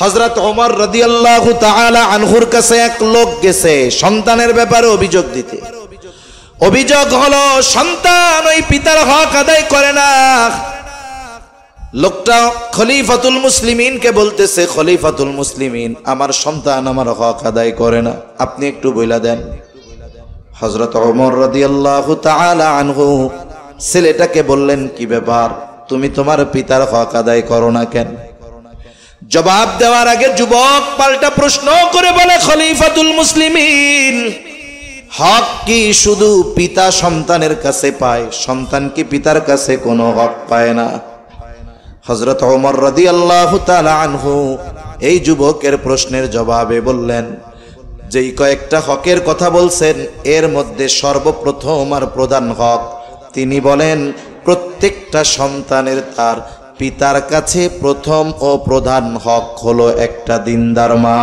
হযরত ওমর রাদিয়াল্লাহু তাআলা আনহুর কাছে এক লোক গেছে সন্তানের ব্যাপারে অভিযোগ দিতে। অভিযোগ হলো সন্তান ওই পিতার হক আদায় করে না। লোকটা খলিফাতুল মুসলিমিনকে বলতেছে, খলিফাতুল মুসলিমিন, আমার সন্তান আমার হক আদায় করে না, আপনি একটু বইলা দেন। হযরত ওমর রাদিয়াল্লাহু তাআলা আনহু ছেলেটাকে বললেন, কি ব্যাপার, তুমি তোমার পিতার হক আদায় করো না কেন? জবাব দেওয়ার আগে যুবক পাল্টা প্রশ্ন করে বলে, খলিফাতুল মুসলিমিন, হক কি শুধু পিতা সন্তানের কাছে পায়? সন্তান কি পিতার কাছে কোনো হক পায় না? হযরত ওমর রাদিয়াল্লাহু তাআলা আনহু এই যুবকের প্রশ্নের জবাবে বললেন, যেই কয়েকটা হকের কথা বলছেন এর মধ্যে সর্বপ্রথম আর প্রধান হক, তিনি বলেন প্রত্যেকটা সন্তানের তার পিতার কাছে প্রথম ও প্রধান হক হলো একটা দিনদার মা।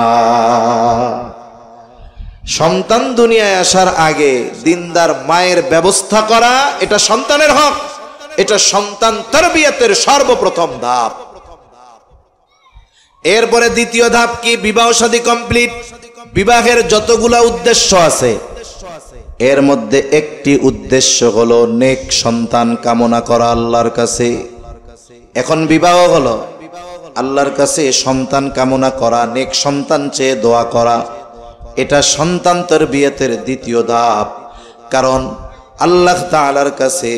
সন্তান দুনিয়ায় আসার আগে দিনদার মায়ের ব্যবস্থা করা, এটা সন্তানের হক, এটা সন্তান তারবিয়াতের সর্বপ্রথম ধাপ। এরপরে দ্বিতীয় ধাপ কি? বিবাহ শাদী কমপ্লিট। বিবাহের যতগুলা উদ্দেশ্য আছে এর মধ্যে একটি উদ্দেশ্য হলো নেক সন্তান কামনা করা আল্লাহর কাছে। এখন বিবাহ হলো আল্লাহর কাছে সন্তান কামনা করা, নেক সন্তান চেয়ে দোয়া করা, এটা সন্তান তারবিয়াতের দ্বিতীয় ধাপ। কারণ আল্লাহ তাআলার কাছে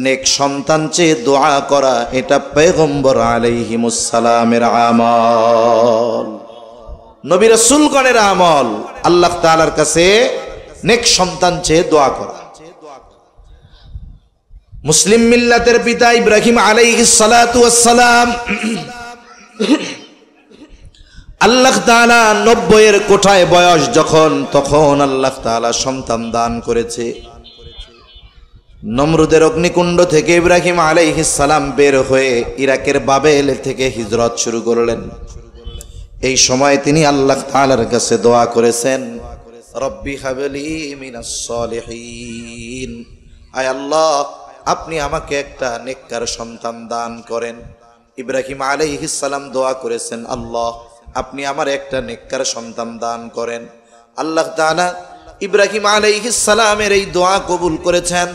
নেক সন্তান চেয়ে দোয়া করা এটা পয়গম্বর আলাইহিমুস সালামের আমল, নবী রাসূলগণের আমল। আল্লাহ তাআলার কাছে নেক সন্তান চেয়ে দোয়া করা। মুসলিম মিল্লাতের পিতা ইব্রাহিম আলাইহিস সালাতু ওয়াস সালাম আল্লাহ তাআলা 90 কোঠায় বয়স যখন, তখন আল্লাহ তাআলা সন্তান দান করেছে। নমরুদের অগ্নিকুণ্ড থেকে ইব্রাহিম আলাইহিস সালাম বের হয়ে ইরাকের বাবেল থেকে হিজরত শুরু করলেন। এই সময় তিনি আল্লাহ তাআলার কাছে দোয়া করেছেন, রব্বি হাবলি মিনাস সলিহিন, আয় আল্লাহ আপনি আমাকে একটা নেককার সন্তান দান করেন। ইব্রাহিম আলাইহিস সালাম দোয়া করেছেন, আল্লাহ আপনি আমার একটা নেককার সন্তান দান করেন। আল্লাহ তাআলা ইব্রাহিম আলাইহিস সালামের এই দোয়া কবুল করেছেন।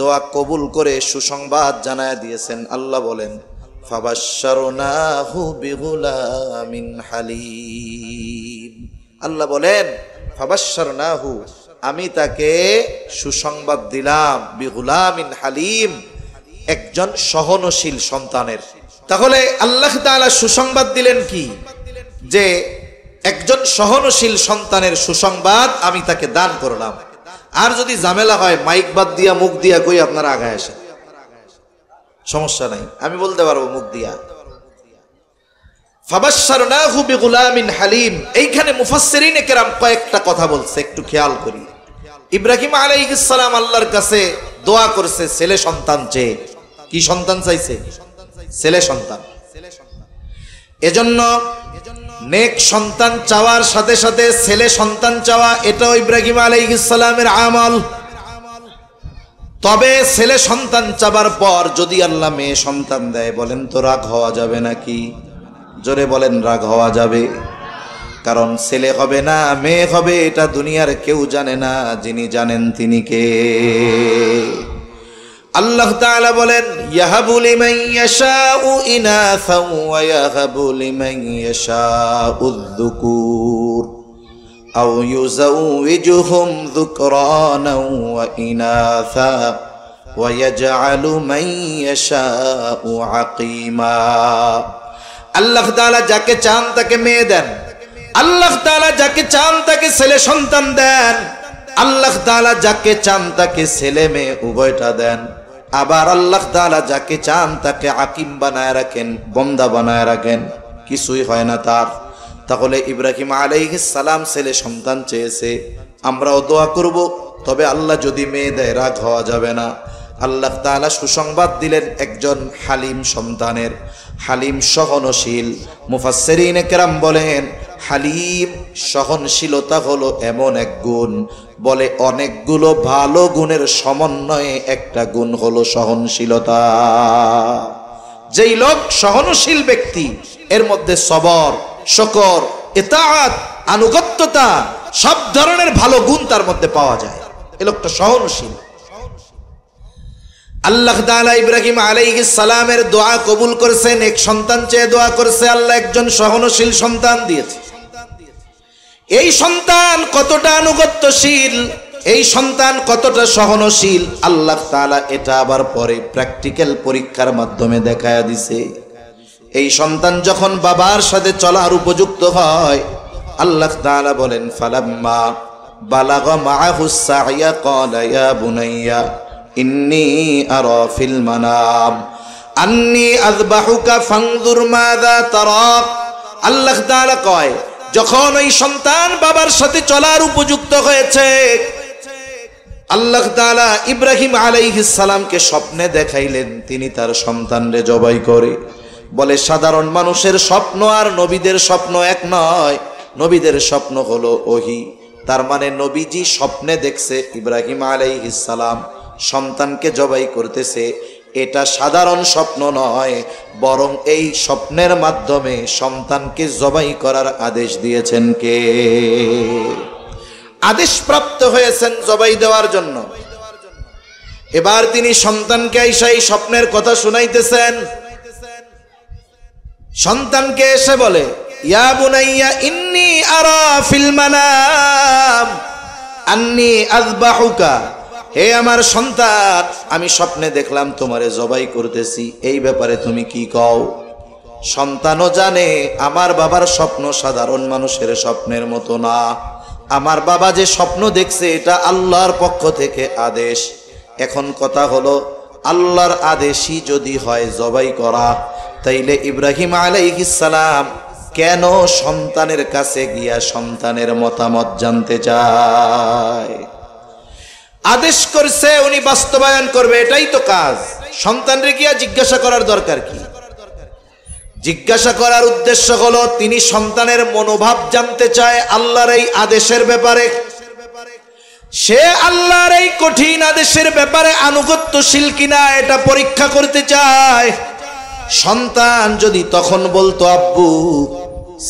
দোয়া কবুল করে সুসংবাদ জানায় দিয়েছেন। আল্লাহ বলেন, ফাবাশশারনাহু বিগুলামিন হালিম। আল্লাহ বলেন, ফাবাশশারনাহু, আমি তাকে সুসংবাদ দিলাম, বিগুলামিন হালিম, একজন সহনশীল সন্তানের। তাহলে আল্লাহ তাআলা সুসংবাদ দিলেন কি? যে একজন সহনশীল সন্তানের সুসংবাদ আমি তাকে দান করলাম। আর যদি ঝামেলা হয় মাইক বাদ দিয়া মুখ দিয়া কই আপনারা আগায় আসেন, সমস্যা নাই, আমি বলতে পারবো মুখ দিয়া। ফাবাশশারনাহু বিগুলামিন হালিম, এইখানে মুফাসসিরিনে কেরাম কয়েকটা কথা বলছে, একটু খেয়াল করি। ইব্রাহিম আলাইহিস সালাম আল্লাহর কাছে দোয়া করছে ছেলে সন্তান চেয়ে। কি সন্তান চাইছে? ছেলে সন্তান। এজন্য নেক সন্তান চাওয়ার সাথে সাথে ছেলে সন্তান চাওয়া, এটাও ইব্রাহিম আলাইহিস সালামের আমল। তবে ছেলে সন্তান চাবার পর যদি আল্লাহ মেয়ে সন্তান দেয়, বলেন তো রাগ হওয়া যাবে নাকি? জোরে বলেন, রাগ হওয়া যাবে। কারণ ছেলে হবে না মেয়ে হবে এটা দুনিয়ার কেউ জানে না, যিনি জানেন তিনি কে? আল্লাহ তাআলা বলেন, ইয়াহাবু লিমান ইয়াশাউ ইনাসা ওয়া ইয়াহাবু লিমান ইয়াশাউ যুকুর আও ইউযাউযুহুম যুকরানা ওয়া ইনাসা ওয়া ইয়াজআলু মান ইয়াশাউ আকিমা। আল্লাহ তাআলা যাকে চান তাকে মেয়ে দেন, আল্লাহ তাআলা যাকে চান তাকে ছেলে সন্তান দেন, আল্লাহ তাআলা যাকে চান তাকে ছেলে মেয়ে উভয়টা দেন। আবার আল্লাহ তাআলা যাকে চান তাকে আকিম বানায় রাখেন, বন্দা বানায় রাখেন, কিছুই হয় না তার। তাহলে ইব্রাহিম আলাইহিস সালাম ছেলে সন্তান চেয়েছে, আমরাও দোয়া করব, তবে আল্লাহ যদি মেয়ে দেয় রাগ হওয়া যাবে না। আল্লাহ তাআলা সুসংবাদ দিলেন একজন হালিম সন্তানের, হালিম সহনশীল। মুফাসসিরিনে কেরাম বলেন, হালিম সহনশীলতা হলো এমন এক গুণ, বলে অনেকগুলো ভালো গুণের সমন্বয়ে একটা গুণ হলো সহনশীলতা। যেই লোক সহনশীল ব্যক্তি, এর মধ্যে সবর, শুকর, ইতাআত, আনুগত্যতা, সব ধরনের ভালো গুণ তার মধ্যে পাওয়া যায়। এই লোকটা সহনশীল। আল্লাহ তাআলা ইব্রাহিম আলাইহিস সালামের দোয়া কবুল করেছেন, এক সন্তান চেয়ে দোয়া করেছে, আল্লাহ একজন সহনশীল সন্তান দিয়েছে। এই সন্তান কতটা আনুগত্যশীল, এই সন্তান কতটা সহনশীল, আল্লাহ তাআলা এটা আবার পরে প্র্যাকটিক্যাল পরীক্ষার মাধ্যমে দেখায়া দিছে। এই সন্তান যখন বাবার সাথে চলার উপযুক্ত হয়, আল্লাহ তাআলা বলেন ফালাম্মা বালাগা মাআহুস সা'য়া ক্বালা ইয়া বুনাইয়া ইন্নী আরা ফিল মানাম আন্নী আযবাহুকা ফানজুর মাযা তারা। আল্লাহ তাআলা কয়, যখন ওই সন্তান বাবার সাথে চলার উপযুক্ত হয়েছে, আল্লাহ তাআলা ইব্রাহিম আলাইহিস সালামকে স্বপ্নে দেখাইলেন তিনি তার সন্তানরে জবাই করে। বলে সাধারণ মানুষের স্বপ্ন আর নবীদের স্বপ্ন এক নয়, নবীদের স্বপ্ন হলো ওহী। তার মানে নবীজি স্বপ্নে দেখছে ইব্রাহিম আলাইহিস সালাম সন্তানকে জবাই করতেছে, এটা সাধারণ স্বপ্ন নয়, বরং এই স্বপ্নের মাধ্যমে সন্তানকে জবাই করার আদেশ দিয়েছেন কে? আদেশ প্রাপ্ত হয়েছেন জবাই দেওয়ার জন্য। এবার তিনি সন্তানকে আইসা এই স্বপ্নের কথা শুনাইতেছেন। সন্তানকে এসে বলে, ইয়া বুনাইয়া ইন্নী আরা ফিল মানাম আন্নী আযবাহুকা, হে আমার সন্তান, আমি স্বপ্নে দেখলাম তোমারে জবাই করতেছি, এই ব্যাপারে তুমি কি কও? সন্তানও জানে আমার বাবার স্বপ্ন সাধারণ মানুষের স্বপ্নের মতো না, আমার বাবা যে স্বপ্ন দেখছে এটা আল্লাহর পক্ষ থেকে আদেশ। এখন কথা হলো, আল্লাহর আদেশই যদি হয় জবাই করা, তাইলে ইব্রাহিম আলাইহিস সালাম কেন সন্তানের কাছে গিয়া সন্তানের মতামত জানতে চায়? আদেশ করছে, উনি বাস্তবায়ন করবে, এটাই তো কাজ। সন্তানরে গিয়া জিজ্ঞাসা করার দরকার কি? জিজ্ঞাসা করার উদ্দেশ্য হলো তিনি সন্তানের মনোভাব জানতে চায় আল্লাহর এই আদেশের ব্যাপারে। সে আল্লাহর এই কঠিন আদেশের ব্যাপারে আনুগত্যশীল কিনা এটা পরীক্ষা করতে চায়। সন্তান যদি তখন বলতো, আব্বু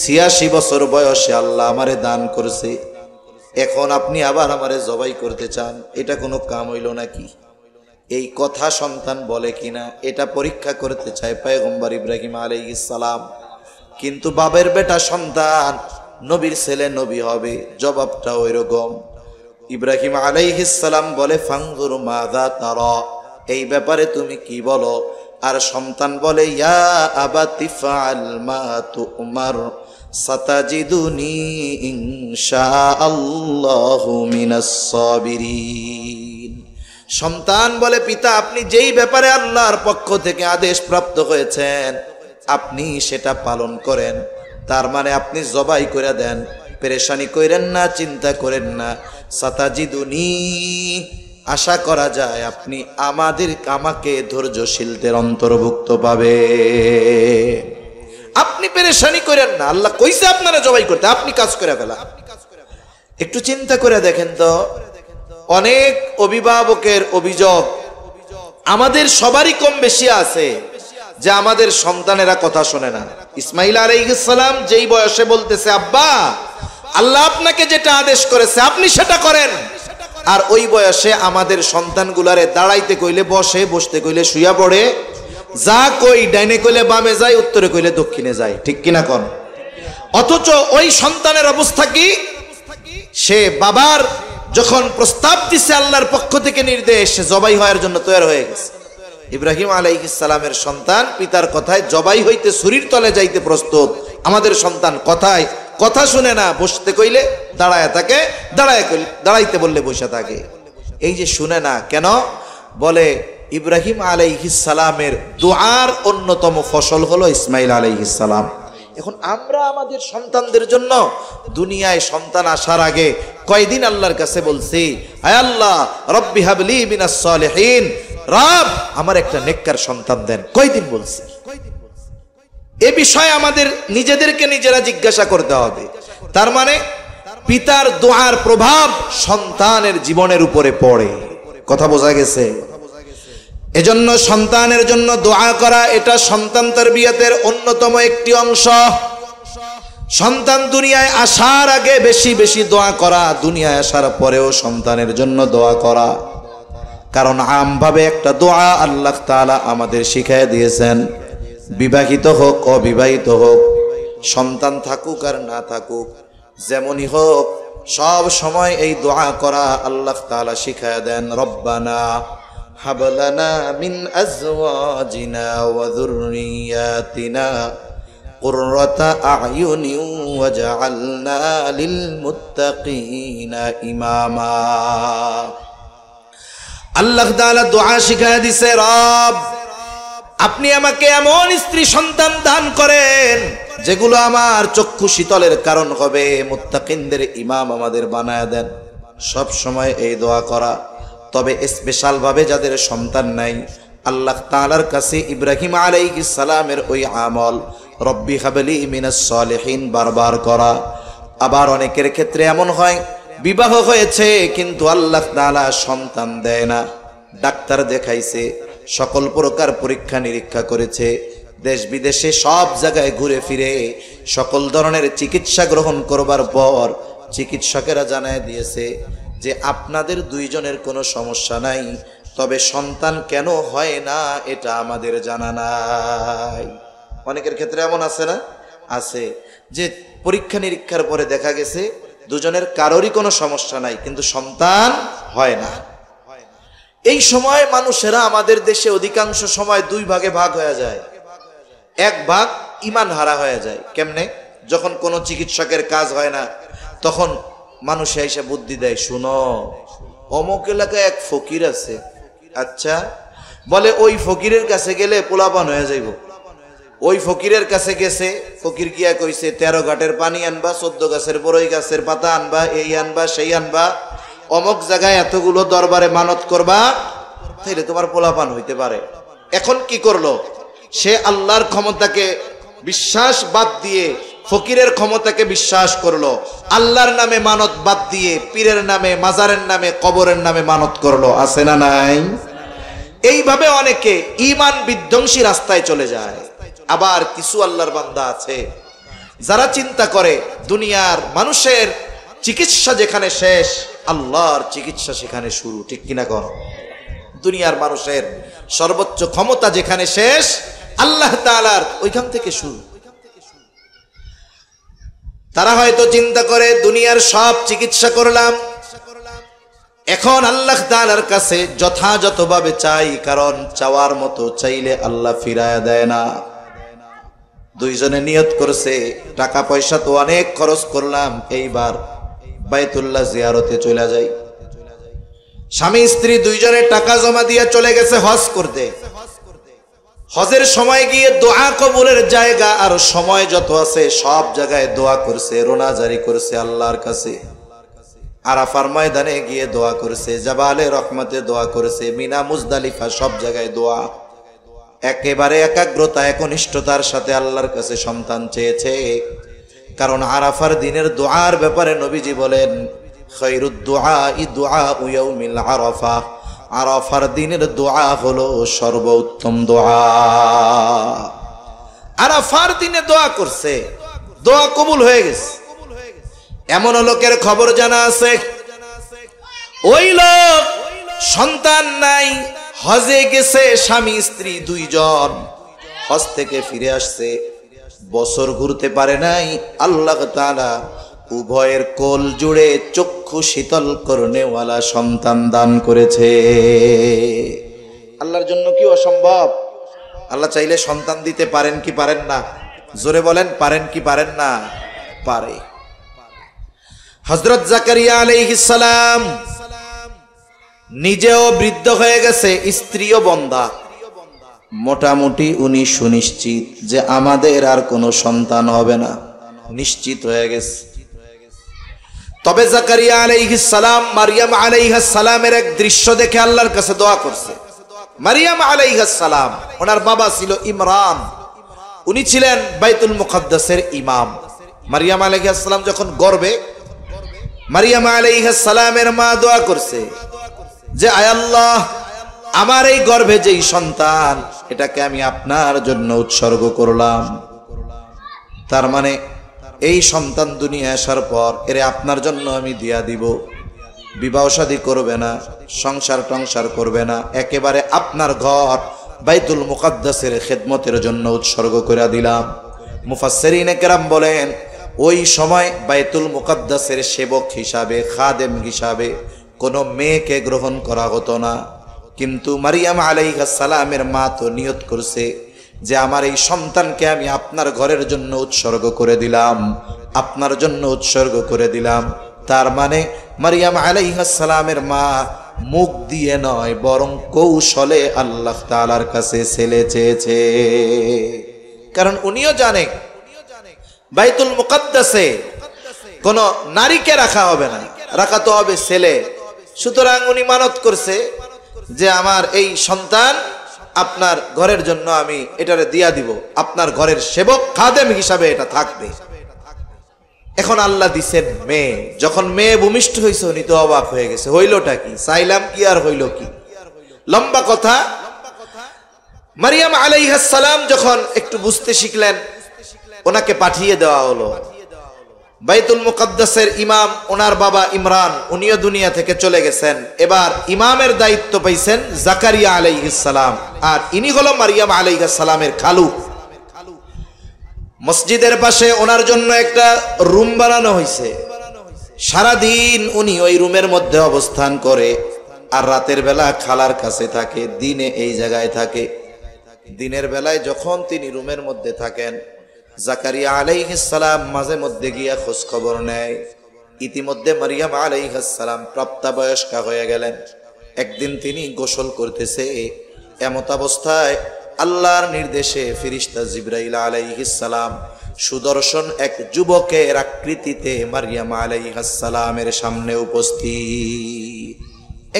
৮৬ বছর বয়সে আল্লাহ আমারে দান করছে, এখন আপনি আবার আমারে জবাই করতে চান, এটা কোনো কাম হইল নাকি? এই কথা সন্তান বলে কিনা এটা পরীক্ষা করতে চায় পয়গম্বর ইব্রাহিম আলাইহিস সালাম। কিন্তু বাবের বেটা সন্তান, নবীর ছেলে নবী হবে, জবাবটা ওইরকম। ইব্রাহিম আলাইহিস সালাম বলে, ফানজুর মাযা তারা, এই ব্যাপারে তুমি কি বলো? আর সন্তান বলে, ইয়া আবাতি ফাআল মা তুমার সাতাজিদুনি ইনশাআল্লাহু মিনাস সাবিরিন। সন্তান বলে, পিতা আপনি যেই ব্যাপারে আল্লাহর পক্ষ থেকে আদেশ প্রাপ্ত হয়েছেন আপনি সেটা পালন করেন, তার মানে আপনি জবাই করে দেন, পেরেশানি করেন না, চিন্তা করেন না। সাতাজিদুনি, আশা করা যায় আপনি আমাকে ধৈর্যশীলদের অন্তর্ভুক্ত পাবে। আপনি পেরেশানি করেন না, আল্লাহ কইছে আপনারা জবাই করতে, আপনি কাজ করে ফেলা। একটু চিন্তা করে দেখেন তো, অনেক অভিভাবকের অভিযোগ আমাদের সবারই কম বেশি আছে যে আমাদের সন্তানেরা কথা শোনে না। ইসমাইল আলাইহিস সালাম যেই বয়সে বলতেছে, আব্বা আল্লাহ আপনাকে যেটা আদেশ করেছে আপনি সেটা করেন, আর ওই বয়সে আমাদের সন্তানগুলারে দাঁড়াইতে কইলে বসে, বসতে কইলে শুয়া পড়ে, যা কই ডাইনে কইলে বামে যায়, উত্তরে কইলে দক্ষিণে যায়, ঠিক কিনা কোন? অথচ ওই সন্তানের অবস্থা কি? সে বাবার যখন প্রস্তাব দিছে আল্লাহর পক্ষ থেকে নির্দেশ, জবাই হওয়ার জন্য তৈরি হয়ে গেছে। ইব্রাহিম আলাইহিস সালামের সন্তান পিতার কথায় জবাই হইতে ছুরির তলে যাইতে প্রস্তুত। আমাদের সন্তান কথায় কথা শুনে না, বসতে কইলে দাঁড়ায় থাকে, দাঁড়াইতে বললে বসে থাকে। এই যে শুনে না কেন, বলে ইব্রাহিম আলাইহিস সালামের দুআর অন্যতম ফসল হলো ইসমাইল আলাইহিস সালাম। এখন আমরা আমাদের সন্তানদের জন্য দুনিয়ায় সন্তান আসার আগে কয়দিন আল্লাহর কাছে বলছি, আয় আল্লাহ রব্বি হাবলি মিনাস সালিহিন, রব আমার একটা নেককার সন্তান দেন, কয়দিন বলছি? এ বিষয়ে আমাদের নিজেদেরকে নিজেরা জিজ্ঞাসা করতে হবে। তার মানে পিতার দোয়ার প্রভাব সন্তানের জীবনের উপরে পড়ে, কথা বোঝা গেছে? এজন্য সন্তানের জন্য দোয়া করা এটা সন্তান তারবিয়াতের অন্যতম একটি অংশ। সন্তান দুনিয়ায় আসার আগে বেশি বেশি দোয়া করা, দুনিয়ায় আসার পরেও সন্তানের জন্য দোয়া করা। কারণ আমভাবে একটা দোয়া আল্লাহ তাআলা আমাদের শিখিয়ে দিয়েছেন, বিবাহিত হোক অবিবাহিত হোক, সন্তান থাকুক আর না থাকুক, যেমনই হোক সব সময় এই দোয়া করা আল্লাহ তাআলা শিখিয়ে দেন। রব্বানা হাবলানা মিন আজওয়াজিনা ওয়া যুররিয়াতিনা কুররাতা আ'য়ুনি ওয়াজআলনা লিল মুত্তাকিনা ইমামা। আল্লাহ তাআলা দোয়া শিখিয়ে দিছে, রব আপনি আমাকে এমন স্ত্রী সন্তান দান করেন যেগুলো আমার চক্ষু শীতলের কারণ হবে, মুত্তাকিনদের ইমাম আমাদের বানায় দেন। সব সময় এই দোয়া করা। তবে স্পেশাল ভাবে যাদের সন্তান নাই, আল্লাহ তাআলার কাছে ইব্রাহিম আলাইহিস সালামের ওই আমল রব্বি হাবলি মিনাস সলিহিন বারবার করা। আবার অনেকের ক্ষেত্রে এমন হয় বিবাহ হয়েছে কিন্তু আল্লাহ তাআলা সন্তান দেয় না, ডাক্তার দেখাইছে, সকল প্রকার পরীক্ষা নিরীক্ষা করেছে, দেশ বিদেশে সব জায়গায় ঘুরে ফিরে সকল ধরনের চিকিৎসা গ্রহণ করবার পর চিকিৎসকেরা জানায় দিয়েছে যে আপনাদের দুইজনের কোনো সমস্যা নাই, তবে সন্তান কেন হয় না এটা আমাদের জানা নাই। অনেকের ক্ষেত্রে এমন আছে না, আছে যে পরীক্ষা নিরীক্ষার পরে দেখা গেছে দুজনের কারোরই কোনো সমস্যা নাই কিন্তু সন্তান হয় না। এই সময় মানুষেরা আমাদের দেশে অধিকাংশ সময় দুই ভাগে ভাগ হয়ে যায়। এক ভাগ ঈমান হারা হয়ে যায়। কেমনে? যখন কোনো চিকিৎসকের কাজ হয় না তখন মানুষ এসে বুদ্ধি দেয়, শুনো অমুক এলাকায় এক ফকির আছে, আচ্ছা বলে ওই ফকিরের কাছে গেলে পোলাপান হয়ে যাইব। ওই ফকিরের কাছে গেছে, ফকির গিয়া কইছে 13 ঘাটের পানি আনবা, 14 গাছের বড়ই গাছের পাতা আনবা, এই আনবা সেই আনবা, অমুক জায়গায় এতগুলো দরবারে মানত করবা, তাইলে তোমার পোলাপান হইতে পারে। এখন কি করলো সে? আল্লাহর ক্ষমতাকে বিশ্বাস বাদ দিয়ে ফকিরের ক্ষমতাকে বিশ্বাস করলো, আল্লাহর নামে মানত বাদ দিয়ে পীরের নামে, মাজারের নামে, কবরের নামে মানত করলো। আছে না নাই? এইভাবে অনেকে ঈমান বিধ্বংসী রাস্তায় চলে যায়। আবার কিছু আল্লাহর বান্দা আছে যারা চিন্তা করে দুনিয়ার মানুষের চিকিৎসা যেখানে শেষ, আল্লাহর চিকিৎসা সেখানে শুরু। ঠিক কিনা কর? দুনিয়ার মানুষের সর্বোচ্চ ক্ষমতা যেখানে শেষ, আল্লাহ তাআলার ওইখান থেকে শুরু। তারা হয়তো চিন্তা করে দুনিয়ার সব চিকিৎসা করলাম, এখন আল্লাহ তাআলার কাছে যথাযথভাবে চাই, কারণ চাওয়ার মতো চাইলে আল্লাহ ফিরায়া দেয় না। দুইজনে নিয়ত করছে টাকা পয়সা তো অনেক খরচ করলাম, এইবার বাইতুল্লাহ জিয়ারতে চলে যাই। স্বামী স্ত্রী দুইজনে টাকা জমা দিয়ে চলে গেছে হজ করতে। হজের সময় গিয়ে দোয়া কবুলের জায়গা আর সময় যত আছে সব জায়গায় দোয়া করছে, রোনা জারি করছে আল্লাহর কাছে। আরাফার ময়দানে গিয়ে দোয়া করছে, জাবালে রহমতে দোয়া করছে, মিনা মুজদালিফা সব জায়গায় দোয়া। একেবারে একাগ্রতা একনিষ্ঠতার সাথে আল্লাহর কাছে সন্তান চেয়েছে। কারণ আরাফার দিনের দোয়ার ব্যাপারে নবীজি বলেন, খায়রুদ দুআই দুআউ ইয়াউমিল আরাফা, আরাফার দিনের দোয়া হলো সর্বোত্তম দোয়া। আরাফার দিনে দোয়া করছে, দোয়া কবুল হয়ে গেছে। এমন লোকের খবর জানা আছে, ওই লোক সন্তান নাই, হজে গেছে স্বামী স্ত্রী দুইজন, হজ থেকে ফিরে আসছে, বছর ঘুরতে পারে নাই। আল্লাহ তাআলা উভয়ের কোল জুড়ে চক্ষু শীতল করনেওয়ালা সন্তান দান করেছে। আল্লাহর জন্য কি অসম্ভব? আল্লাহ চাইলে সন্তান দিতে পারেন কি পারেন না? জোরে বলেন, পারেন কি পারেন না? পারে। হযরত জাকারিয়া আলাইহিস সালাম নিজেও বৃদ্ধ হয়ে গেছে, স্ত্রীও বন্ধা, মোটামুটি উনি সুনিশ্চিত যে আমাদের আর কোনো সন্তান হবে না, নিশ্চিত হয়ে গেছে। তবে জাকারিয়া আলাইহিস সালাম মারিয়াম আলাইহিস সালামের এক দৃশ্য দেখে আল্লাহর কাছে দোয়া করছে। মারিয়াম আলাইহিস সালাম, ওনার বাবা ছিল ইমরান, উনি ছিলেন বাইতুল মুকদ্দাসের ইমাম। মারিয়াম আলাইহিস সালাম যখন গর্ভে, মারিয়াম আলাইহিস সালামের মা দোয়া করছে যে আয় আল্লাহ, আমার এই গর্ভে যেই সন্তান, এটাকে আমি আপনার জন্য উৎসর্গ করলাম। তার মানে এই সন্তান দুনিয়া আসার পর এরে আপনার জন্য আমি দিয়া দিব, বিবাহ শাদী করবে না, সংসার টংসার করবে না, একেবারে আপনার ঘর বাইতুল মুকাদ্দাসের খেদমতের জন্য উৎসর্গ করে দিলাম। মুফাসসিরিনে কেরাম বলেন ওই সময় বাইতুল মুকাদ্দাসের সেবক হিসাবে, খাদেম হিসাবে কোনো মেয়েকে গ্রহণ করা হতো না। কিন্তু মারিয়াম আলাইহিস সালামের মা তো নিয়ত করছে যে আমার এই সন্তানকে আমি আপনার ঘরের জন্য উৎসর্গ করে দিলাম, আপনার জন্য উৎসর্গ করে দিলাম। তার মানে মারিয়াম আলাইহিস সালামের মা মুখ দিয়ে নয় বরং কৌশলে আল্লাহ তাআলার কাছে ছেলে চেয়েছে। কারণ উনিও জানে বাইতুল মুকাদ্দাসে কোন নারীকে রাখা হবে না, রাখা তো হবে ছেলে। সুতরাং উনি মানত করছে যে আমার এই সন্তান আপনার ঘরের জন্য আমি এটারে দিয়া দিব, আপনার ঘরের সেবক খাদেম হিসাবে এটা থাকবে। এখন আল্লাহ দিছেন মেয়ে। যখন মেয়ে ভূমিষ্ঠ হয়েছে উনি তো অবাক হয়ে গেছে, হইলটা কি, চাইলাম কি আর হইল কি। লম্বা কথা, মারিয়াম আলাইহিস সালাম যখন একটু বুঝতে শিখলেন ওনাকে পাঠিয়ে দেওয়া হলো। বাইতুল মুকাদ্দাসের ইমাম ওনার বাবা ইমরান, উনিও দুনিয়া থেকে চলে গেছেন। এবার ইমামের দায়িত্ব পাইছেন জাকারিয়া আলাইহিস সালাম, আর ইনি হলো মারিয়াম আলাইহিস সালামের খালু। মসজিদের পাশে ওনার জন্য একটা রুম বানানো হয়েছে। সারাদিন উনি ওই রুমের মধ্যে অবস্থান করে, আর রাতের বেলা খালার কাছে থাকে, দিনে এই জায়গায় থাকে। দিনের বেলায় যখন তিনি রুমের মধ্যে থাকেন, জাকারিয়া আলাইহিস সালাম মাঝে মধ্যে গিয়া খোঁজ খবর নেয়। ইতিমধ্যে মারিয়াম আলাইহিস সালাম প্রাপ্তবয়স্কা হয়ে গেলেন। একদিন তিনি গোসল করতেছে, এমত অবস্থায় আল্লাহর নির্দেশে ফেরেশতা জিবরাইল আলাইহিস সালাম সুদর্শন এক যুবকের আকৃতিতে মারিয়াম আলাইহিস সালামের সামনে উপস্থিত।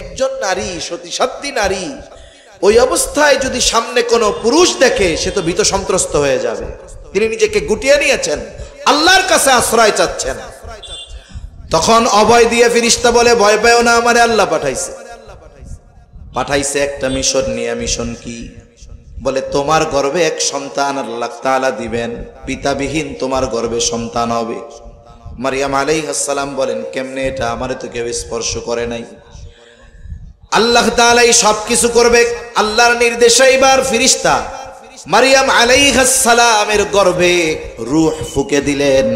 একজন নারী, সতী নারী, ওই অবস্থায় যদি সামনে কোনো পুরুষ দেখে সে তো ভীত সন্ত্রস্ত হয়ে যাবে। তিনি নিজেকে গুটিয়ে নিয়েছেন, আল্লাহর কাছে আশ্রয় চাচ্ছেন। তখন অভয় দিয়ে ফেরেশতা বলে, ভয় পেও না, আমারে আল্লাহ পাঠাইছে একটা মিশন নিয়ে। মিশন কি? বলে তোমার গর্ভে এক সন্তান আল্লাহ তাআলা দিবেন, পিতাবিহীন তোমার গর্ভে সন্তান হবে। মারিয়াম আলাইহিস সালাম বলেন, কেমনে এটা? আমারে তো কেউ স্পর্শ করে নাই। আল্লাহ তাআলাই সবকিছু করবে, আল্লাহর নির্দেশে। এবার ফেরেশতা মারিয়াম আলাইহিস সালামের গর্ভে রূহ ফুঁকে দিলেন।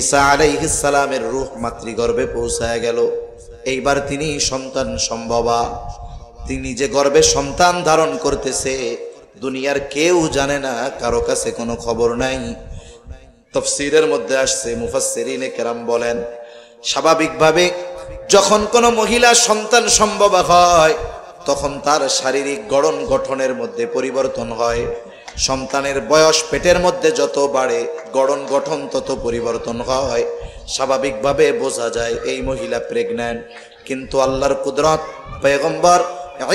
ঈসা আলাইহিস সালামের রূহ মাতৃগর্ভে পৌঁছায় গেল। এইবার তিনি সন্তান সম্ভবা। তিনি যে গর্ভে সন্তান ধারণ করতেছে দুনিয়ার কেউ জানে না, কারো কাছে কোনো খবর নাই। তাফসীরের মধ্যে আসছে, মুফাসসিরিনে কেরাম বলেন স্বাভাবিকভাবে যখন কোনো মহিলা সন্তান সম্ভবা হয় তখন তার শারীরিক গড়ন গঠনের মধ্যে পরিবর্তন হয়। সন্তানের বয়স পেটের মধ্যে যত বাড়ে গড়ন গঠন তত পরিবর্তন হয়। স্বাভাবিকভাবে বোঝা যায় এই মহিলা প্রেগন্যান্ট। কিন্তু আল্লাহর কুদরত, পয়গম্বর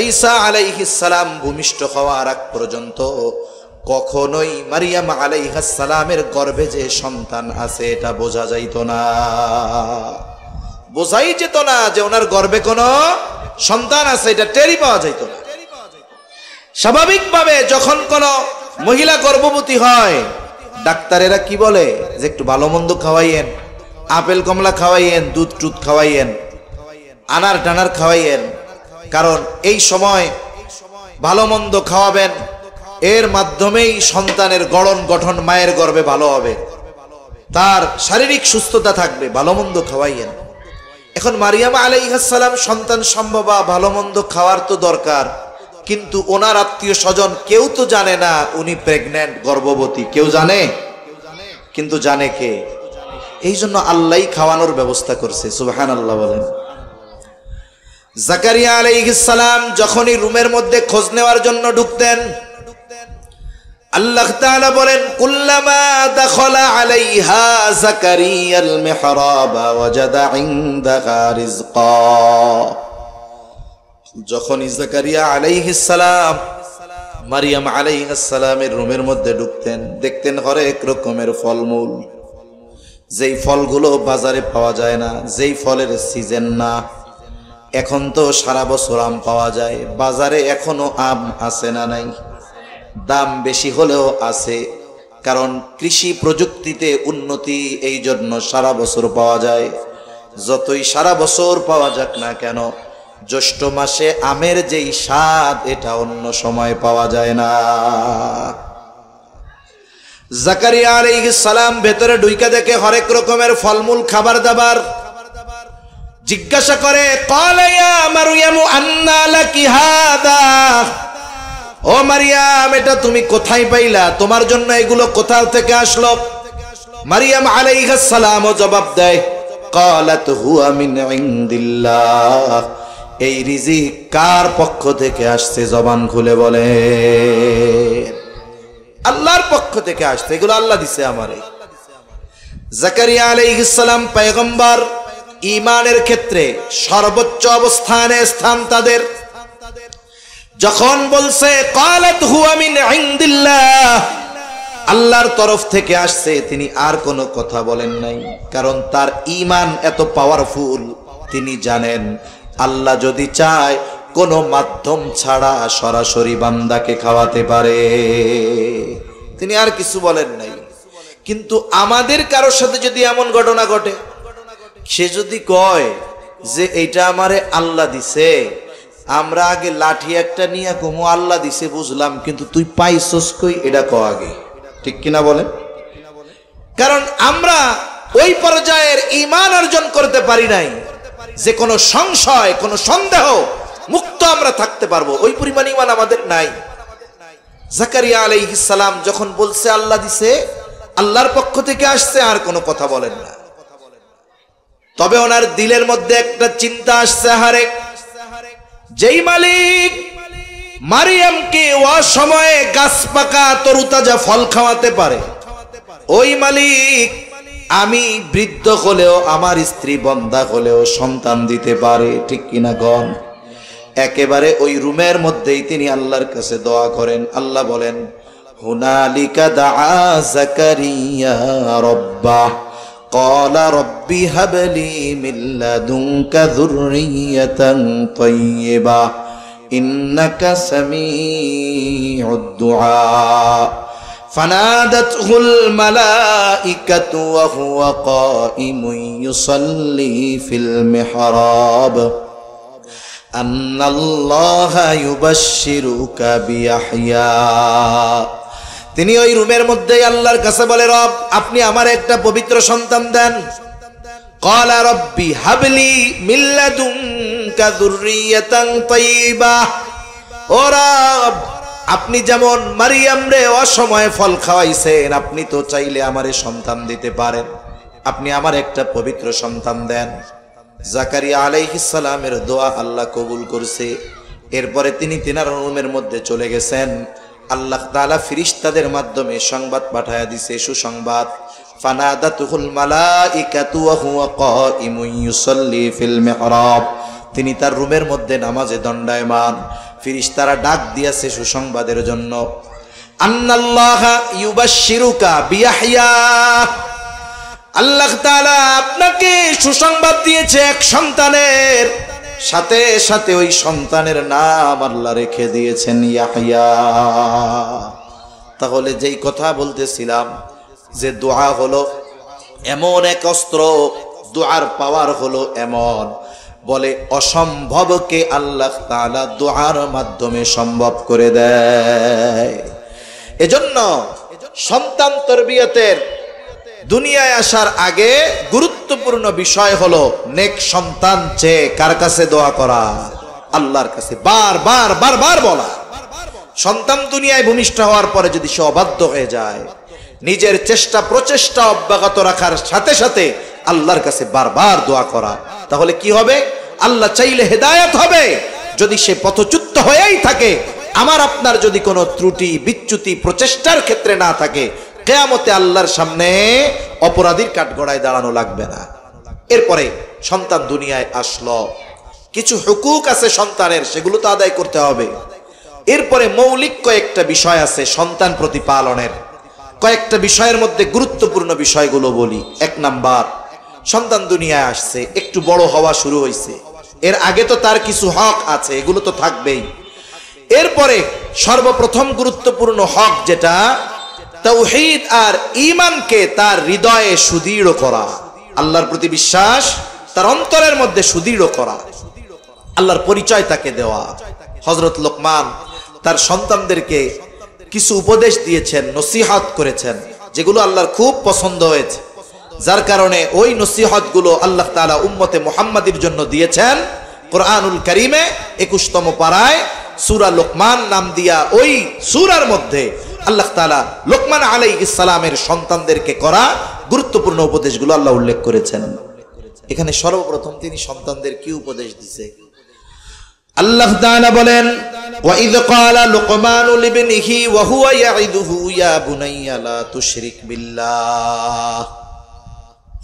ঈসা আলাইহিস সালাম ভূমিষ্ঠ হওয়ার আগ পর্যন্ত কখনোই মারিয়াম আলাইহিস সালামের গর্ভে যে সন্তান আছে এটা বোঝা যাইত না। বোঝাই যেত না যে ওনার গর্ভে কোনো সন্তান আছে, এটা টেরই পাওয়া যাইত না। স্বাভাবিকভাবে যখন কোনো মহিলা গর্ভবতী হয় ডাক্তারেরা কি বলে যে একটু ভালো মন্দ খাওয়াইয়েন, আপেল কমলা খাওয়াইয়েন, দুধ টুধ খাওয়াইয়েন, আনার টানার খাওয়াইয়েন। কারণ এই সময় ভালো মন্দ খাওয়াবেন, এর মাধ্যমেই সন্তানের গড়ন গঠন মায়ের গর্ভে ভালো হবে, তার শারীরিক সুস্থতা থাকবে। ভালো মন্দ খাওয়াইয়েন। এখন মারিয়াম আলাইহিস সালাম সন্তান সম্ভবা, ভালো মন্দ খাওয়ার তো দরকার, কিন্তু ওনার আত্মীয় স্বজন কেউ তো জানে না উনি প্রেগন্যান্ট, গর্ভবতী। কেউ জানে? কিন্তু জানে কে? এই জন্য আল্লাহই খাওয়ানোর ব্যবস্থা করছে। সুবহানাল্লাহ বলেন। জাকারিয়া আলাইহিস সালাম যখনই রুমের মধ্যে খোঁজ নেওয়ার জন্য ঢুকতেন, আল্লাহ তাআলা বলেন, কুল্লামা দাখালা আলাইহা জাকারিয়াল মিহরাবা ওয়াজাদা ইনদাহা রিজকা। যখন জাকারিয়া আলাইহিস সালাম মারিয়াম আলাইহিস সালামের রুমের মধ্যে ঢুকতেন, দেখতেন হরেক রকমের ফলমূল, যেই ফলগুলো বাজারে পাওয়া যায় না, যেই ফলের সিজন না। এখন তো সারা বছর আম পাওয়া যায়, বাজারে এখনো আম আছে না নাই? দাম বেশি হলেও আছে, কারণ কৃষি প্রযুক্তি প্রযুক্তিতে উন্নতি, এই জন্য সারা বছর পাওয়া যায়। যতই সারা বছর পাওয়া যাক না কেন, জ্যৈষ্ঠ মাসে আমের যেই স্বাদ, এটা অন্য সময় পাওয়া যায় না। জাকারিয়া আলাইহিস সালাম ভেতরে ঢুইকা দেখে হরেক রকমের ফলমূল, খাবার দাবার। জিজ্ঞাসা করে, ক্বালা ইয়া মারইয়ামু আন্না লাকি হাদা, ও মারিয়াম, এটা তুমি কোথায় পাইলা? তোমার জন্য এগুলো কোথা থেকে আসলো? মারিয়াম আলাইহিস সালাম জবাব দেয়, ক্বালাত হুয়া মিন ইনদিল্লাহ, এই রিজিক কার পক্ষ থেকে আসছে? জবান খুলে বলে, আল্লাহর পক্ষ থেকে আসছে, এগুলো আল্লাহ দিছে আমারে। জাকারিয়া আলাইহিস সালাম পয়গম্বর, ঈমানের ক্ষেত্রে সর্বোচ্চ অবস্থানে স্থান তাদের। যখন বলছে ক্বালাত হুয়া মিন ইনদিল্লাহ, আল্লাহর তরফ থেকে আসছে, তিনি আর কোনো কথা বলেন নাই, কারণ তার ঈমান এত পাওয়ারফুল। তিনি জানেন আল্লাহ যদি চায় কোনো মাধ্যম ছাড়া সরাসরি বান্দাকে খাওয়াতে পারে। তিনি আর কিছু বলেন নাই। কিন্তু আমাদের কারোর সাথে যদি এমন ঘটনা ঘটে, সে যদি কয় যে এইটা আমারে আল্লাহ দিছে, আমরা আগে লাঠি একটা নিয়ে কমু আল্লাহ দিছে বুঝলাম, কিন্তু তুই পাইছস কই, এটা ক আগে। ঠিক কিনা বলেন? কারণ আমরা ওই পর্যায়ের ঈমান অর্জন করতে পারি নাই যে কোনো সংশয়, কোনো সন্দেহ মুক্ত আমরা থাকতে পারবো, ওই পরিমাণ ঈমান আমাদের নাই। জাকারিয়া আলাইহিস সালাম যখন বলছে আল্লাহ দিছে, আল্লাহর পক্ষ থেকে আসছে, আর কোনো কথা বলেন না। তবে ওনার দিলের মধ্যে একটা চিন্তা আসছে, হারে যেই মালিক মারিয়ামকে অসময়ে গাছ পাকা তরুতাজা ফল খাওয়াতে পারে, ওই মালিক আমি বৃদ্ধ হলেও, আমার স্ত্রী বন্ধা হলেও সন্তান দিতে পারে। ঠিক কিনা গণ? একেবারে ওই রুমের মধ্যেই তিনি আল্লাহর কাছে দোয়া করেন। আল্লাহ বলেন, হুনালিকা দাআ জাকারিয়া রাব্বাহ ক্বালা রব্বি হাবলি মিন লাদুনকা যুররিয়াতান তাইয়্যিবাহ ইন্নাকা সামিউদ দুআ ফানাদাতহুল মালাইকাতু ওয়া হুয়া কাইমুন ইউসাল্লি ফিল মিহরাব আন্নাল্লাহা ইউবাশশিরুকা বিয়াহইয়া। তিনি ওই রুমের মধ্যেই আল্লাহর কাছে বলে, রব আপনি আমার একটা পবিত্র সন্তান দেন। ক্বালা রব্বি হাবলি মিন লাদুনকা যুররিয়াতান তাইয়্যিবাহ, ও রব আপনি যেমন মারিয়াম রে অসময়ে ফল খাওয়াইছেন, আপনি তো চাইলে আমারে সন্তান দিতে পারেন, আপনি আমার একটা পবিত্র সন্তান দেন। জাকারিয়া আলাইহিস সালামের দোয়া আল্লাহ কবুল করছে। এরপরে তিনি তিনার রুমের মধ্যে চলে গেছেন। আল্লাহ তাআলা ফেরেশতাদের মাধ্যমে সংবাদ পাঠায়া দিছে, সুসংবাদ। ফানাদাতুহুল মালাইকাতু ওয়া হুয়া কাইমুন ইউসাল্লি ফিল মিহরাব, তিনি তার রুমের মধ্যে নামাজে দণ্ডায়মান। ফেরেশতারা ডাক দিয়েছে সুসংবাদের জন্য, আন্নাল্লাহা ইউবাশশিরুকা বিয়াহইয়া, আল্লাহ তাআলা আপনাকে সুসংবাদ দিয়েছে এক সন্তানের, সাথে সাথে ওই সন্তানের নাম আল্লাহ রেখে দিয়েছেন ইয়াহইয়া। তাহলে যেই কথা বলতেছিলাম যে দোয়া হলো এমন এক অস্ত্র, দোয়ার পাওয়ার হলো এমন, বলে অসম্ভবকে আল্লাহ তাআলা দোয়ার মাধ্যমে সম্ভব করে দেয়। এজন্য সন্তান তরবিয়তের দুনিয়ায় আসার আগে গুরুত্বপূর্ণ বিষয় হলো নেক সন্তান চেয়ে কার কাছে দোয়া করা? আল্লাহর কাছে বারবার বারবার বলা। সন্তান দুনিয়ায় ভূমিষ্ঠ হওয়ার পরে যদি সে অবাধ্য হয়ে যায়, নিজের চেষ্টা প্রচেষ্টা অব্যাহত রাখার সাথে সাথে আল্লাহর কাছে বারবার দোয়া করা, তাহলে কি হবে? আল্লাহ চাইলে হেদায়েত হবে। যদি সে পথচ্যুত হয়েই থাকে, আমার আপনার যদি কোনো ত্রুটি বিচ্যুতি প্রচেষ্টার ক্ষেত্রে না থাকে, কিয়ামতে আল্লাহর সামনে অপরাধীর কাঠগড়ায় দাঁড়ানো লাগবে না। এরপরে সন্তান দুনিয়ায় আসলো, কিছু হুকুক আছে সন্তানের, সেগুলো তো আদায় করতে হবে। এরপরে মৌলিক কয়েকটা বিষয় আছে সন্তান প্রতিপালনের। কয়েকটা বিষয়ের মধ্যে গুরুত্বপূর্ণ বিষয়গুলো বলি। এক নাম্বার, সন্তান দুনিয়ায় আসছে, একটু বড় হওয়া শুরু হয়েছে, এর আগে তো তার কিছু হক আছে, এগুলো তো থাকবেই। এরপরে সর্বপ্রথম গুরুত্বপূর্ণ হক যেটা, তাওহীদ আর ঈমানকে তার হৃদয়ে সুদৃঢ় করা, আল্লাহর প্রতি বিশ্বাস তার অন্তরের মধ্যে সুদৃঢ় করা, আল্লাহর পরিচয় তাকে দেওয়া। হযরত লোকমান তার সন্তানদেরকে কিছু উপদেশ দিয়েছেন, নসিহত করেছেন, যেগুলো আল্লাহর খুব পছন্দ হয়েছে, যার কারণে ওই নসিহতগুলো আল্লাহ তাআলা উম্মতে মুহাম্মাদির জন্য দিয়েছেন। কোরআনুল কারীমে 21তম পারায় সূরা লোকমান নাম দিয়া ওই সূরার মধ্যে আল্লাহ তাআলা লোকমান আলাইহিস সালামের সন্তানদেরকে করা গুরুত্বপূর্ণ উপদেশগুলো আল্লাহ উল্লেখ করেছেন। এখানে সর্বপ্রথম তিনি সন্তানদের কি উপদেশ দিয়েছে? আল্লাহ তাআলা বলেন, ওয়া ইয ক্বালা লুকমানু লিবনিহি ওয়া হুয়া ইয়াইদুহু ইয়া বুনাইয়া লা তুশরিক বিল্লাহ।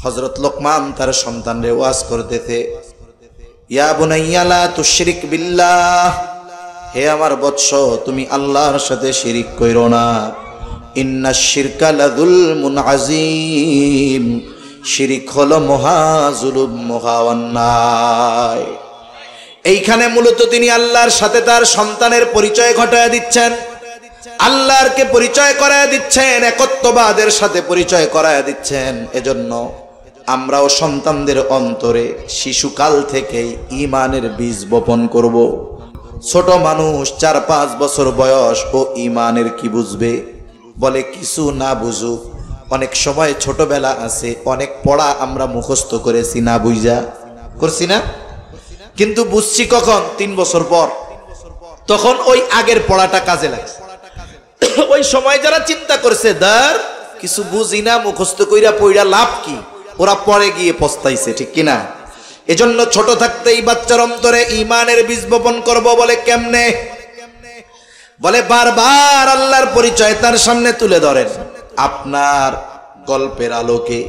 হযরত লোকমান তার সন্তানরে ওয়াজ করতেছে, ইয়া বুনাইয়া লা তুশরিক বিল্লাহ, হে আমার বৎস তুমি আল্লাহর সাথে শিরিক কইরো না। ইন্নাশ শিরকা লাযুলমুন আযীম, শিরিক হলো মহা জুলুম, মহা অন্যায়। এইখানে মূলত তিনি আল্লাহর সাথে তার সন্তানের পরিচয় ঘটায় দিচ্ছেন, আল্লাহরকে পরিচয় করায় দিচ্ছেন, একত্ববাদের সাথে পরিচয় করায় দিচ্ছেন। এজন্য আমরাও সন্তানদের অন্তরে শিশুকাল থেকেই ঈমানের বীজ বপন করব। ছোট মানুষ 4-5 বছর বয়স, ও ঈমানের কি বুঝবে? বলে কিছু না বুঝুক, অনেক সময় ছোটবেলা আছে, অনেক পড়া আমরা মুখস্থ করেছি না বুঝা, করছি না? কিন্তু বুঝছি কখন? 3 বছর পর। তখন ওই আগের পড়াটা কাজে লাগছে। ওই সময় যারা চিন্তা করছে দার কিছু বুঝি না, মুখস্থ কইরা পইরা লাভ কি, ওরা পরে গিয়ে পস্তাইছে, ঠিক কিনা? এজন্য ছোট থাকতেই বাচ্চার অন্তরে ঈমানের বীজ বপন করব। বলে কেমনে? বলে বারবার আল্লাহর পরিচয় তার সামনে তুলে ধরেন। আপনার গল্পের আলোকে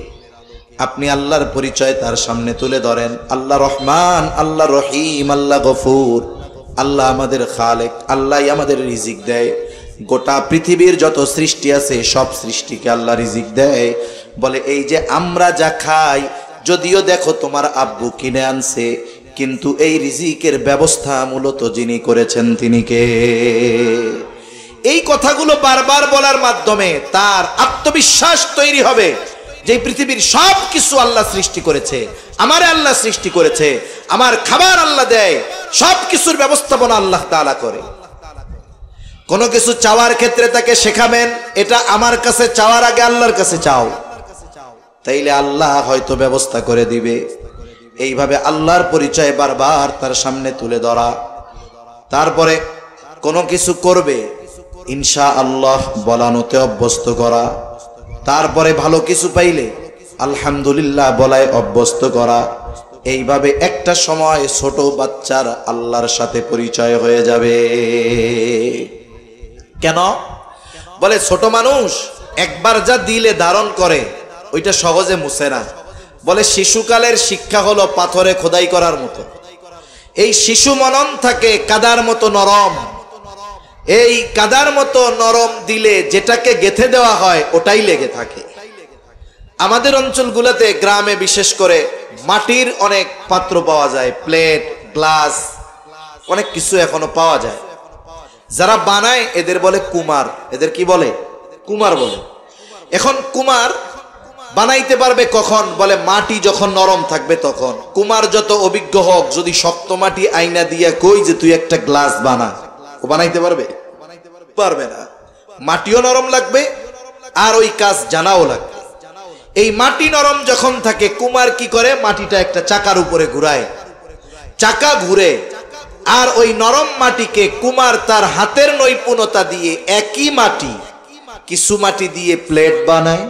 আপনি আল্লাহর পরিচয় তার সামনে তুলে ধরেন। আল্লাহ রহমান, আল্লাহ রহিম, আল্লাহ গফুর, আল্লাহ আমাদের খালেক, আল্লাহই আমাদের রিজিক দেয়। গোটা পৃথিবীর যত সৃষ্টি আছে সব সৃষ্টিকে আল্লাহ রিজিক দেয়। বলে এই যে আমরা যা খাই, যদিও দেখো তোমার আব্বু কিনে আনছে, কিন্তু এই রিজিকের ব্যবস্থা মূলত যিনি করেছেন তিনি কে? এই কথাগুলো বারবার বলার মাধ্যমে তার আত্মবিশ্বাস তৈরি হবে যে পৃথিবীর সব কিছু আল্লাহ সৃষ্টি করেছে, আমারে আল্লাহ সৃষ্টি করেছে, আমার খাবার আল্লাহ দেয়, সব কিছুর ব্যবস্থাপনা আল্লাহ তাআলা করে। কোনো কিছু চাওয়ার ক্ষেত্রে তাকে শেখাবেন, এটা আমার কাছে চাওয়ার আগে আল্লাহর কাছে চাও, তাইলে আল্লাহ হয়তো ব্যবস্থা করে দিবে। এইভাবে আল্লাহর পরিচয় বারবার তার সামনে তুলে ধরা। তারপরে কোনো কিছু করবে ইনশাআল্লাহ বলানোতে অভ্যস্ত করা। তারপরে ভালো কিছু পাইলে আলহামদুলিল্লাহ বলায় অভ্যস্ত করা। এইভাবে একটা সময় ছোট বাচ্চার আল্লাহর সাথে পরিচয় হয়ে যাবে। কেন? বলে ছোট মানুষ একবার যা দিলে ধারণ করে ওইটা সহজে মুছে না। বলে শিশুকালের শিক্ষা হলো পাথরে খোদাই করার মতো। এই শিশু মনন থাকে কাদার মতো নরম। এই কাদার মতো নরম দিলে যেটাকে গেঁথে দেওয়া হয় ওটাই লেগে থাকে। আমাদের অঞ্চলগুলোতে, গ্রামে বিশেষ করে, মাটির অনেক পাত্র পাওয়া যায়, প্লেট, গ্লাস, অনেক কিছু এখনো পাওয়া যায়। যারা বানায় এদের বলে কুমার। এদের কি বলে? কুমার বলে। এখন কুমার বানাইতে পারবে কখন? বলে মাটি যখন নরম থাকবে তখন। কুমার যত অভিজ্ঞ হোক, যদি শক্ত মাটি আইনা দিয়া কই যে তুই একটা গ্লাস বানা, ও বানাইতে পারবে? পারবে না। মাটিও নরম লাগবে আর ওই কাজ জানাও লাগবে। এই মাটি নরম যখন থাকে, কুমার কি করে? মাটিটা একটা চাকার উপরে ঘুরায়, চাকা ঘুরে, আর ওই নরম মাটিকে কুমার তার হাতের নৈপুণ্যতা দিয়ে একই মাটি, কিছু মাটি দিয়ে প্লেট বানায়,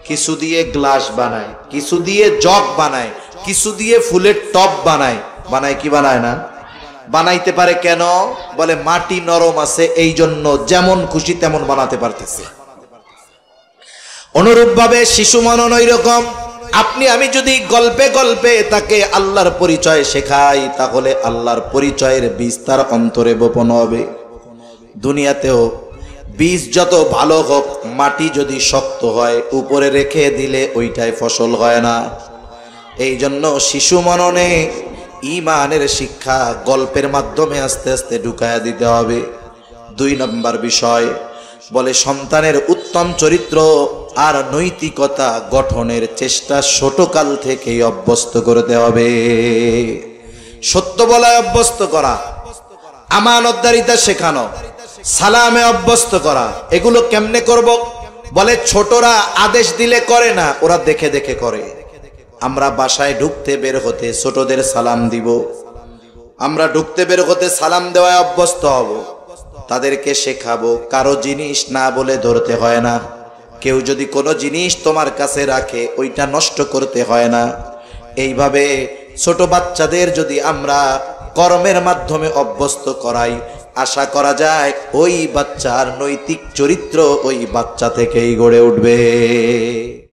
কিছু দিয়ে গ্লাস বানায়, কিছু দিয়ে জগ বানায়, কিছু দিয়ে ফুলের টব বানায়। বানায় কি বানায় না? বানাইতে পারে কেন? বলে মাটি নরম আছে, এই জন্য যেমন খুশি তেমন বানাতে পারতেছে। অনুরূপভাবে শিশু মনন ওই রকম। আপনি আমি যদি গল্পে গল্পে তাকে আল্লাহর পরিচয় শেখাই, তাহলে আল্লাহর পরিচয়ের বীজ তার অন্তরে বপন হবে। দুনিয়াতেও বীজ যত ভালো হোক, মাটি যদি শক্ত হয়, উপরে রেখে দিলে ওইটাই ফসল হয় না। এই জন্য শিশু মননে ঈমানের শিক্ষা গল্পের মাধ্যমে আস্তে আস্তে ঢুকায়া দিতে হবে। 2 নম্বর বিষয়, বলে সন্তানের উত্তম চরিত্র আর নৈতিকতা গঠনের চেষ্টা ছোটকাল থেকেই অভ্যস্ত করতে হবে। সত্য বলায় অভ্যস্ত করা, আমানতদারিতা শেখানো, সালামে অভ্যস্ত করা। এগুলো কেমনে করব? বলে ছোটরা আদেশ দিলে করে না, ওরা দেখে দেখে করে। আমরা বাসায় ঢুকতে বের হতে ছোটদের সালাম দিব, আমরা ঢুকতে বের হতে সালাম দেওয়ায় অভ্যস্ত হব। তাদেরকে শেখাবো কারো জিনিস না বলে ধরতে হয় না, কেউ যদি কোনো জিনিস তোমার কাছে রাখে ওইটা নষ্ট করতে হয় না। এইভাবে ছোট বাচ্চাদের যদি আমরা কর্মের মাধ্যমে অভ্যস্ত করাই, আশা করা যায় ওই বাচ্চার নৈতিক চরিত্র ওই বাচ্চা থেকেই গড়ে উঠবে।